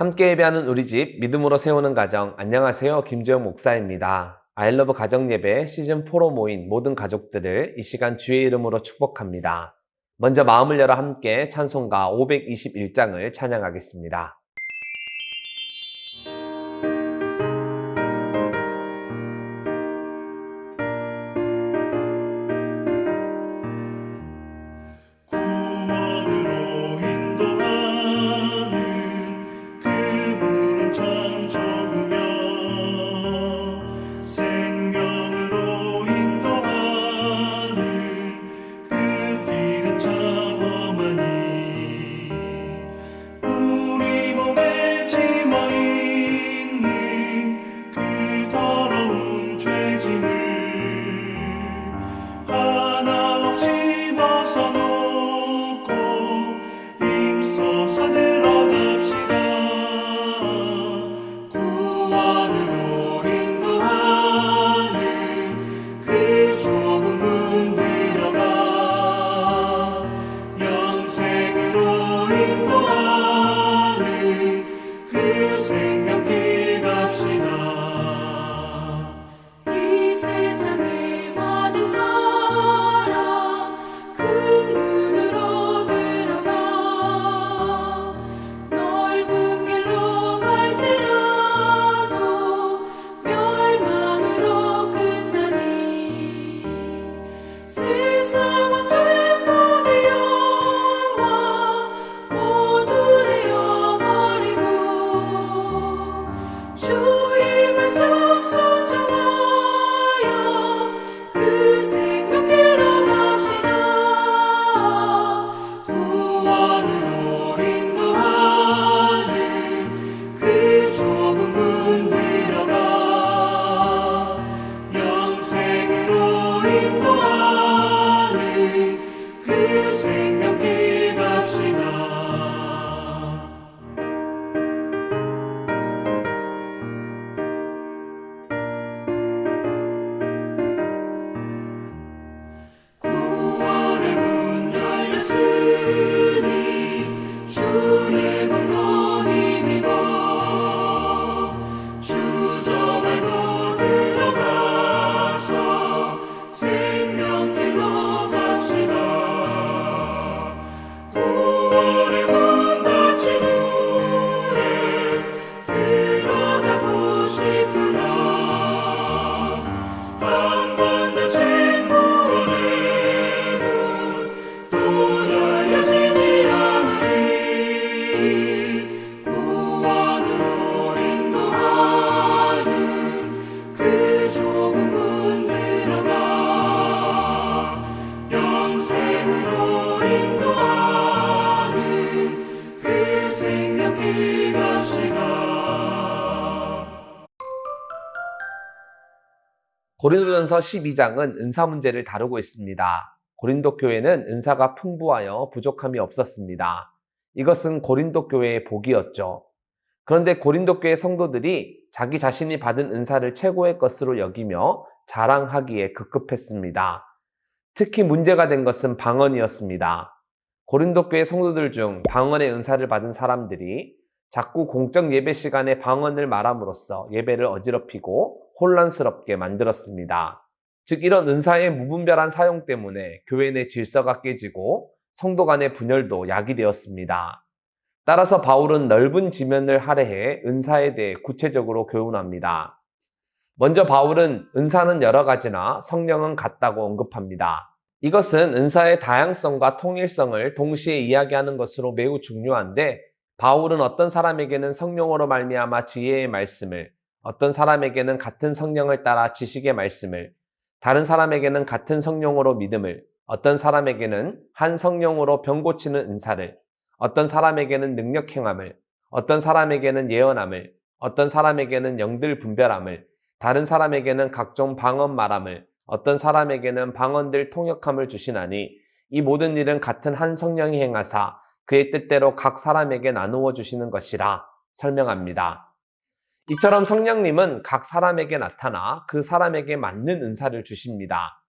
함께 예배하는 우리 집 믿음으로 세우는 가정, 안녕하세요. 김재영 목사입니다. 아이러브 가정예배 시즌4로 모인 모든 가족들을 이 시간 주의 이름으로 축복합니다. 먼저 마음을 열어 함께 찬송가 521장을 찬양하겠습니다. 고린도전서 12장은 은사 문제를 다루고 있습니다. 고린도 교회는 은사가 풍부하여 부족함이 없었습니다. 이것은 고린도 교회의 복이었죠. 그런데 고린도 교회 성도들이 자기 자신이 받은 은사를 최고의 것으로 여기며 자랑하기에 급급했습니다. 특히 문제가 된 것은 방언이었습니다. 고린도 교회 성도들 중 방언의 은사를 받은 사람들이 자꾸 공적 예배 시간에 방언을 말함으로써 예배를 어지럽히고 혼란스럽게 만들었습니다. 즉 이런 은사의 무분별한 사용 때문에 교회 내 질서가 깨지고 성도 간의 분열도 야기되었습니다. 따라서 바울은 넓은 지면을 할애해 은사에 대해 구체적으로 교훈합니다. 먼저 바울은 은사는 여러 가지나 성령은 같다고 언급합니다. 이것은 은사의 다양성과 통일성을 동시에 이야기하는 것으로 매우 중요한데 바울은 어떤 사람에게는 성령으로 말미암아 지혜의 말씀을, 어떤 사람에게는 같은 성령을 따라 지식의 말씀을, 다른 사람에게는 같은 성령으로 믿음을, 어떤 사람에게는 한 성령으로 병 고치는 은사를, 어떤 사람에게는 능력 행함을, 어떤 사람에게는 예언함을, 어떤 사람에게는 영들 분별함을, 다른 사람에게는 각종 방언 말함을, 어떤 사람에게는 방언들 통역함을 주시나니 이 모든 일은 같은 한 성령이 행하사 그의 뜻대로 각 사람에게 나누어 주시는 것이라 설명합니다. 이처럼 성령님은 각 사람에게 나타나 그 사람에게 맞는 은사를 주십니다.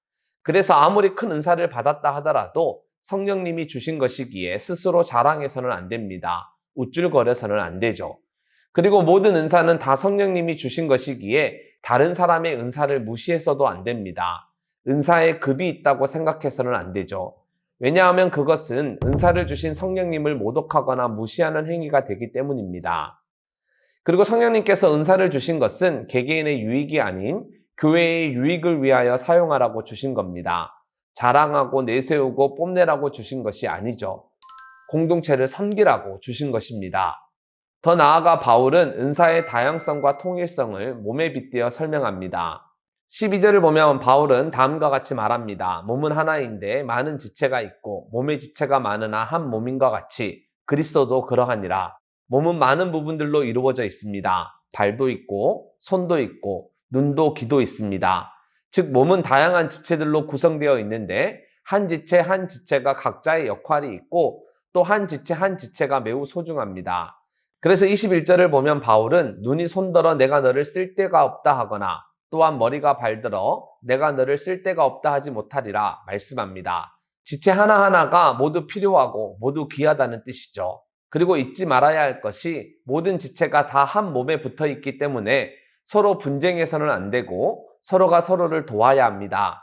그래서 아무리 큰 은사를 받았다 하더라도 성령님이 주신 것이기에 스스로 자랑해서는 안 됩니다. 우쭐거려서는 안 되죠. 그리고 모든 은사는 다 성령님이 주신 것이기에 다른 사람의 은사를 무시해서도 안 됩니다. 은사에 급이 있다고 생각해서는 안 되죠. 왜냐하면 그것은 은사를 주신 성령님을 모독하거나 무시하는 행위가 되기 때문입니다. 그리고 성령님께서 은사를 주신 것은 개개인의 유익이 아닌 교회의 유익을 위하여 사용하라고 주신 겁니다. 자랑하고 내세우고 뽐내라고 주신 것이 아니죠. 공동체를 섬기라고 주신 것입니다. 더 나아가 바울은 은사의 다양성과 통일성을 몸에 빗대어 설명합니다. 12절을 보면 바울은 다음과 같이 말합니다. 몸은 하나인데 많은 지체가 있고 몸의 지체가 많으나 한 몸인과 같이 그리스도도 그러하니라. 몸은 많은 부분들로 이루어져 있습니다. 발도 있고 손도 있고 눈도 귀도 있습니다. 즉 몸은 다양한 지체들로 구성되어 있는데 한 지체 한 지체가 각자의 역할이 있고 또 한 지체 한 지체가 매우 소중합니다. 그래서 21절을 보면 바울은 눈이 손들어 내가 너를 쓸 데가 없다 하거나 또한 머리가 발들어 내가 너를 쓸 데가 없다 하지 못하리라 말씀합니다. 지체 하나하나가 모두 필요하고 모두 귀하다는 뜻이죠. 그리고 잊지 말아야 할 것이 모든 지체가 다 한 몸에 붙어 있기 때문에 서로 분쟁해서는 안 되고 서로가 서로를 도와야 합니다.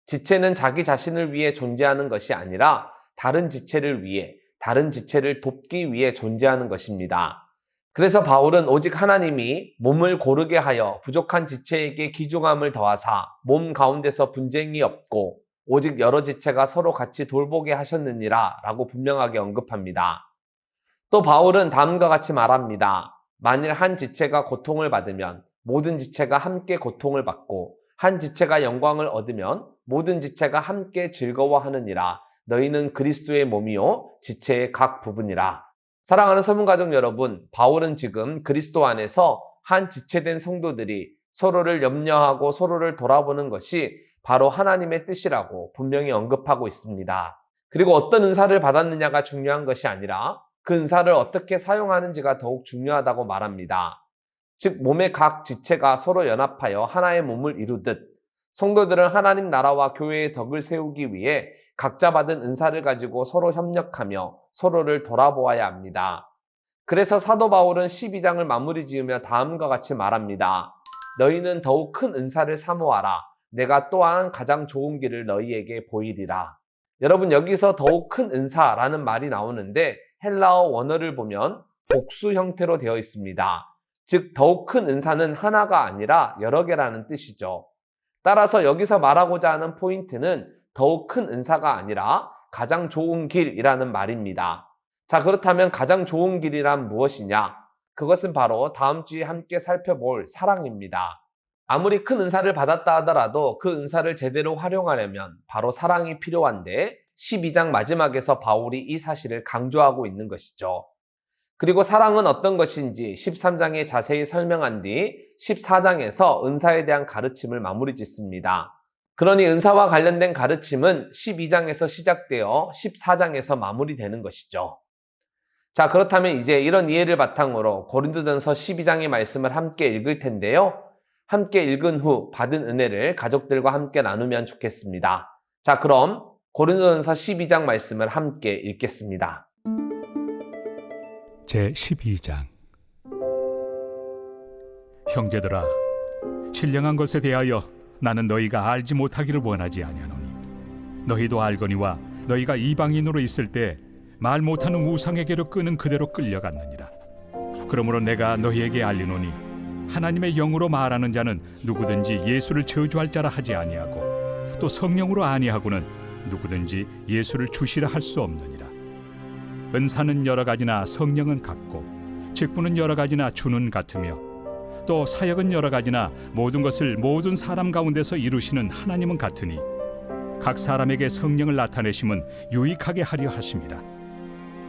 지체는 자기 자신을 위해 존재하는 것이 아니라 다른 지체를 위해, 다른 지체를 돕기 위해 존재하는 것입니다. 그래서 바울은 오직 하나님이 몸을 고르게 하여 부족한 지체에게 귀중함을 더하사 몸 가운데서 분쟁이 없고 오직 여러 지체가 서로 같이 돌보게 하셨느니라 라고 분명하게 언급합니다. 또 바울은 다음과 같이 말합니다. 만일 한 지체가 고통을 받으면 모든 지체가 함께 고통을 받고 한 지체가 영광을 얻으면 모든 지체가 함께 즐거워하느니라. 너희는 그리스도의 몸이요 지체의 각 부분이라. 사랑하는 서문가족 여러분, 바울은 지금 그리스도 안에서 한 지체된 성도들이 서로를 염려하고 서로를 돌아보는 것이 바로 하나님의 뜻이라고 분명히 언급하고 있습니다. 그리고 어떤 은사를 받았느냐가 중요한 것이 아니라 그 은사를 어떻게 사용하는지가 더욱 중요하다고 말합니다. 즉 몸의 각 지체가 서로 연합하여 하나의 몸을 이루듯 성도들은 하나님 나라와 교회의 덕을 세우기 위해 각자 받은 은사를 가지고 서로 협력하며 서로를 돌아보아야 합니다. 그래서 사도 바울은 12장을 마무리 지으며 다음과 같이 말합니다. 너희는 더욱 큰 은사를 사모하라. 내가 또한 가장 좋은 길을 너희에게 보이리라. 여러분 여기서 더욱 큰 은사라는 말이 나오는데 헬라어 원어를 보면 복수 형태로 되어 있습니다. 즉 더욱 큰 은사는 하나가 아니라 여러 개라는 뜻이죠. 따라서 여기서 말하고자 하는 포인트는 더욱 큰 은사가 아니라 가장 좋은 길이라는 말입니다. 자, 그렇다면 가장 좋은 길이란 무엇이냐? 그것은 바로 다음 주에 함께 살펴볼 사랑입니다. 아무리 큰 은사를 받았다 하더라도 그 은사를 제대로 활용하려면 바로 사랑이 필요한데 12장 마지막에서 바울이 이 사실을 강조하고 있는 것이죠. 그리고 사랑은 어떤 것인지 13장에 자세히 설명한 뒤 14장에서 은사에 대한 가르침을 마무리 짓습니다. 그러니 은사와 관련된 가르침은 12장에서 시작되어 14장에서 마무리되는 것이죠. 자, 그렇다면 이제 이런 이해를 바탕으로 고린도전서 12장의 말씀을 함께 읽을 텐데요. 함께 읽은 후 받은 은혜를 가족들과 함께 나누면 좋겠습니다. 자, 그럼 고린도전서 12장 말씀을 함께 읽겠습니다. 제12장 형제들아, 신령한 것에 대하여 나는 너희가 알지 못하기를 원하지 아니하노니 너희도 알거니와 너희가 이방인으로 있을 때 말 못하는 우상에게로 끄는 그대로 끌려갔느니라. 그러므로 내가 너희에게 알리노니 하나님의 영으로 말하는 자는 누구든지 예수를 저주할 자라 하지 아니하고 또 성령으로 아니하고는 누구든지 예수를 주시라 할 수 없느니라. 은사는 여러 가지나 성령은 같고 직분은 여러 가지나 주는 같으며 또 사역은 여러 가지나 모든 것을 모든 사람 가운데서 이루시는 하나님은 같으니 각 사람에게 성령을 나타내심은 유익하게 하려 하심이라.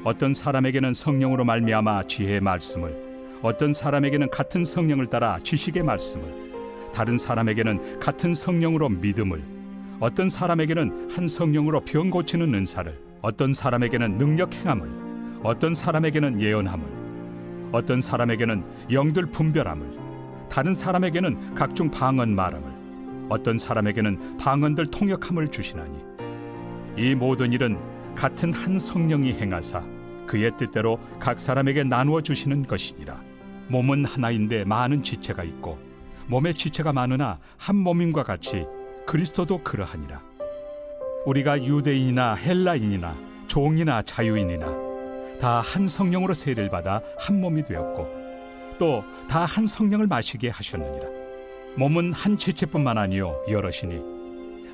어떤 사람에게는 성령으로 말미암아 지혜의 말씀을, 어떤 사람에게는 같은 성령을 따라 지식의 말씀을, 다른 사람에게는 같은 성령으로 믿음을, 어떤 사람에게는 한 성령으로 병 고치는 은사를, 어떤 사람에게는 능력 행함을, 어떤 사람에게는 예언함을, 어떤 사람에게는 영들 분별함을, 다른 사람에게는 각종 방언 말함을, 어떤 사람에게는 방언들 통역함을 주시나니 이 모든 일은 같은 한 성령이 행하사 그의 뜻대로 각 사람에게 나누어 주시는 것이니라. 몸은 하나인데 많은 지체가 있고 몸에 지체가 많으나 한 몸임과 같이 그리스도도 그러하니라. 우리가 유대인이나 헬라인이나 종이나 자유인이나 다 한 성령으로 세례를 받아 한 몸이 되었고 또 다 한 성령을 마시게 하셨느니라. 몸은 한 지체뿐만 아니요 여럿이니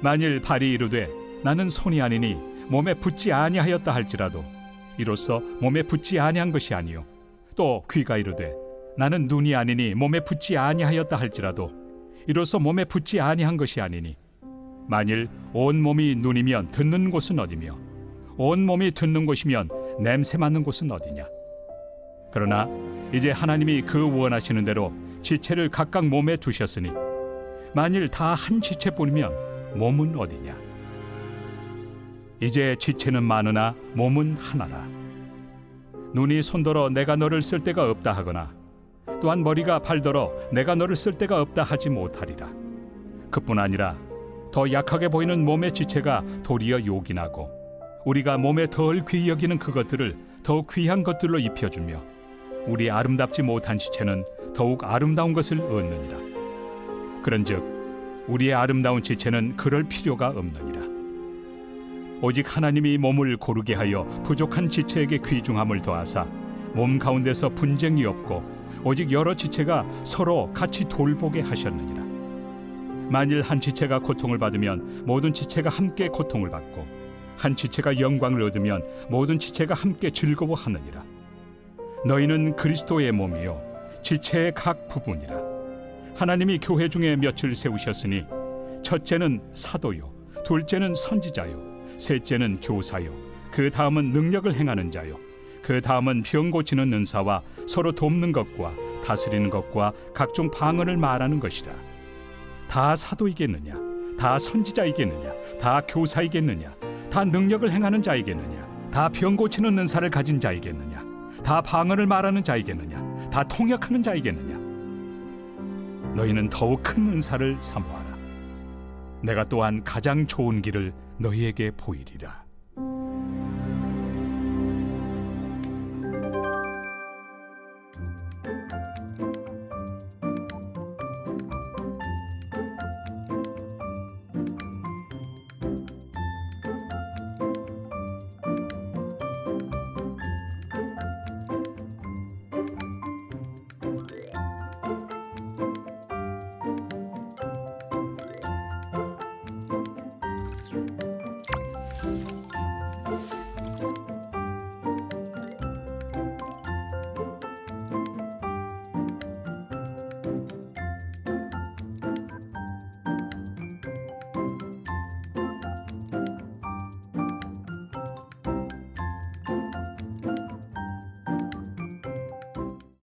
만일 발이 이르되 나는 손이 아니니 몸에 붙지 아니하였다 할지라도 이로써 몸에 붙지 아니한 것이 아니요 또 귀가 이르되 나는 눈이 아니니 몸에 붙지 아니하였다 할지라도 이로써 몸에 붙지 아니한 것이 아니니 만일 온 몸이 눈이면 듣는 곳은 어디며 온 몸이 듣는 곳이면 냄새 맡는 곳은 어디냐. 그러나 이제 하나님이 그 원하시는 대로 지체를 각각 몸에 두셨으니 만일 다 한 지체뿐이면 몸은 어디냐. 이제 지체는 많으나 몸은 하나라. 눈이 손더러 내가 너를 쓸 데가 없다 하거나 또한 머리가 발더러 내가 너를 쓸 데가 없다 하지 못하리라. 그뿐 아니라 더 약하게 보이는 몸의 지체가 도리어 요긴하고 우리가 몸에 덜 귀히 여기는 그것들을 더욱 귀한 것들로 입혀주며 우리 아름답지 못한 지체는 더욱 아름다운 것을 얻느니라. 그런즉 우리의 아름다운 지체는 그럴 필요가 없느니라. 오직 하나님이 몸을 고르게 하여 부족한 지체에게 귀중함을 더하사 몸 가운데서 분쟁이 없고 오직 여러 지체가 서로 같이 돌보게 하셨느니라. 만일 한 지체가 고통을 받으면 모든 지체가 함께 고통을 받고 한 지체가 영광을 얻으면 모든 지체가 함께 즐거워하느니라. 너희는 그리스도의 몸이요 지체의 각 부분이라. 하나님이 교회 중에 몇을 세우셨으니 첫째는 사도요 둘째는 선지자요 셋째는 교사요 그 다음은 능력을 행하는 자요 그 다음은 병 고치는 은사와 서로 돕는 것과 다스리는 것과 각종 방언을 말하는 것이라. 다 사도이겠느냐 다 선지자이겠느냐 다 교사이겠느냐 다 능력을 행하는 자이겠느냐 다 병 고치는 은사를 가진 자이겠느냐 다 방언을 말하는 자이겠느냐 다 통역하는 자이겠느냐. 너희는 더욱 큰 은사를 사모하라. 내가 또한 가장 좋은 길을 너희에게 보이리라.